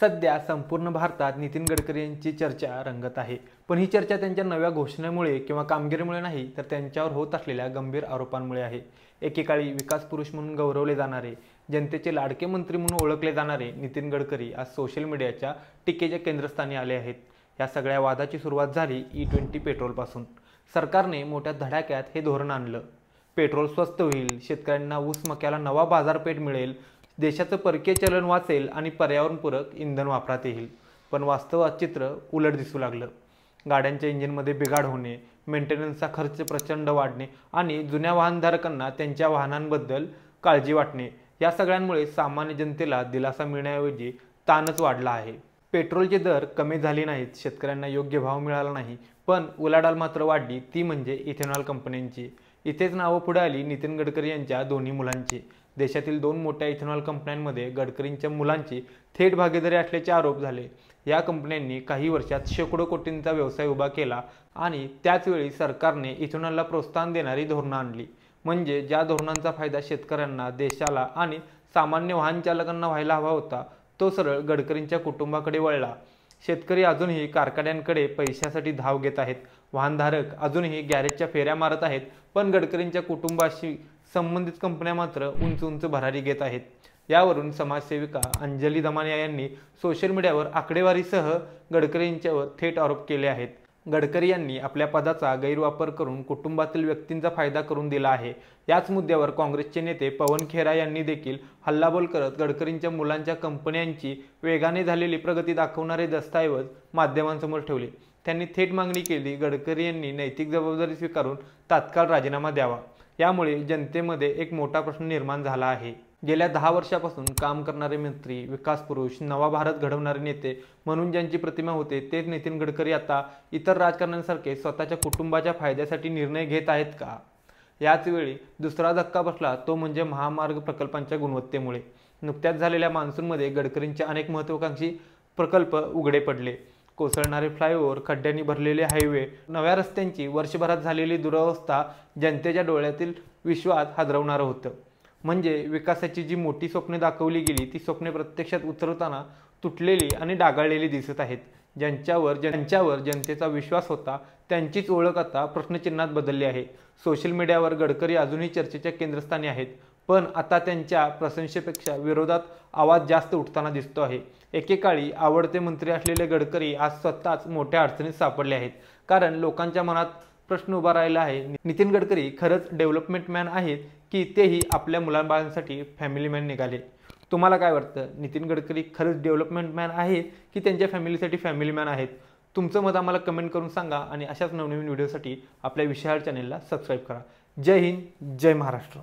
सध्या संपूर्ण भारतात नितीन गडकरी यांची चर्चा रंगत आहे। पण ही चर्चा त्यांच्या नव्या घोषणेमुळे किंवा कामगिरीमुळे नाही, तर त्यांच्यावर होत असलेल्या गंभीर आरोपांमुळे आहे। एकेकाळी विकास पुरुष म्हणून गौरवले जाणारे, जनतेचे लाडके मंत्री म्हणून ओळखले जाणारे नितीन गडकरी आज सोशल मीडियाच्या टीकेच्या केंद्रस्थानी आले आहेत। या सगळ्या वादाची सुरुवात झाली E20 पेट्रोलपासून। सरकारने मोठ्या धडाक्यात हे धोरण आणलं। पेट्रोल स्वस्त होईल, शेतकऱ्यांना ऊस मक्याला नवा बाजारपेठ मिळेल, देशाचं परकीय चलन वाचेल आणि पर्यावरणपूरक इंधन वापरात येईल। पण वास्तवात चित्र उलट दिसू लागलं। गाड्यांच्या इंजिनमध्ये बिघाड होणे, मेंटेनन्सचा खर्च प्रचंड वाढणे आणि जुन्या वाहनधारकांना त्यांच्या वाहनांबद्दल काळजी वाटणे, या सगळ्यांमुळे सामान्य जनतेला दिलासा मिळण्याऐवजी ताणच वाढला आहे। पेट्रोलचे दर कमी झाले नाहीत, शेतकऱ्यांना योग्य भाव मिळाला नाही, पण उलाढाल मात्र वाढली, ती म्हणजे इथेनॉल कंपन्यांची। इथेच नावं पुढे आली नितीन गडकरी यांच्या दोन्ही मुलांची। देशातील 2 मोठ्या इथेनॉल कंपन्यांमध्ये गडकरींच्या मुलांची थेट भागीदारी असल्याचे आरोप झाले। या कंपन्यांनी काही वर्षात शेकडो कोटींचा व्यवसाय उभा केला आणि त्याचवेळी सरकारने इथेनॉलला प्रोत्साहन देणारी धोरणं आणली। म्हणजे ज्या धोरणांचा फायदा शेतकऱ्यांना, देशाला आणि सामान्य वाहन चालकांना व्हायला हवा होता, तो सरळ गडकरींच्या कुटुंबाकडे वळला। शेतकरी अजूनही कारखान्यांकडे पैशासाठी धाव घेत आहेत, वाहनधारक अजूनही गॅरेजच्या फेऱ्या मारत आहेत, पण गडकरींच्या कुटुंबाशी संबंधित कंपन्या मात्र उंच उंच भरारी घेत आहेत। यावरून समाजसेविका अंजली दमानिया यांनी सोशल मीडियावर आकडेवारीसह गडकरींच्यावर थेट आरोप केले आहेत। गडकरी यांनी आपल्या पदाचा गैरवापर करून कुटुंबातील व्यक्तींचा फायदा करून दिला आहे। याच मुद्द्यावर काँग्रेसचे नेते पवन खेरा यांनी देखील हल्लाबोल करत गडकरींच्या मुलांच्या कंपन्यांची वेगाने झालेली प्रगती दाखवणारे दस्तऐवज माध्यमांसमोर ठेवले। त्यांनी थेट मागणी केली, गडकरी यांनी नैतिक जबाबदारी स्वीकारून तात्काळ राजीनामा द्यावा। यामुळे जनतेमध्ये एक मोठा प्रश्न निर्माण झाला आहे। गेल्या 10 वर्षापासून काम करणारे मंत्री, विकास पुरुष, नवा भारत घडवणारे नेते म्हणून ज्यांची प्रतिमा होते, तेच नितीन गडकरी आता इतर राजकारण्यांसारखे स्वतःच्या कुटुंबाच्या फायद्यासाठी निर्णय घेत आहेत का? याच वेळी दुसरा धक्का बसला, तो म्हणजे महामार्ग प्रकल्पांच्या गुणवत्तेमुळे। नुकत्याच झालेल्या मान्सूनमध्ये गडकरींचे अनेक महत्त्वाकांक्षी प्रकल्प उघडे पडले। कोसळणारे फ्लायओव्हर, खड्ड्यांनी भरलेले हायवे, नव्या रस्त्यांची वर्षभरात झालेली दुरवस्था जनतेच्या डोळ्यातील विश्वास हादरवणारं होतं। म्हणजे विकासाची जी मोठी स्वप्ने दाखवली गेली, ती स्वप्ने प्रत्यक्षात उतरवताना तुटलेली आणि डागाळलेली दिसत आहेत। ज्यांच्यावर जनतेचा विश्वास होता, त्यांचीच ओळख आता प्रश्नचिन्हात बदलली आहे। सोशल मीडियावर गडकरी अजूनही चर्चेच्या केंद्रस्थानी आहेत, पण आता त्यांच्या प्रशंसेपेक्षा विरोधात आवाज जास्त उठताना दिसतो आहे। एकेकाळी आवडते मंत्री असलेले गडकरी आज स्वतःच मोठ्या अडचणीत सापडले आहेत, कारण लोकांच्या मनात प्रश्न उभा राहिला आहे, नितीन गडकरी खरंच डेव्हलपमेंट मॅन आहेत की तेही आपल्या मुलांबाळांसाठी फॅमिली मॅन निघाले? तुम्हाला काय वाटतं? नितीन गडकरी खरंच डेव्हलपमेंट मॅन आहेत की त्यांच्या फॅमिलीसाठी फॅमिली मॅन आहेत? तुमचं मत आम्हाला कमेंट करून सांगा आणि अशाच नवनवीन व्हिडिओसाठी आपल्या विशाल चॅनेलला सबस्क्राईब करा। जय हिंद, जय महाराष्ट्र।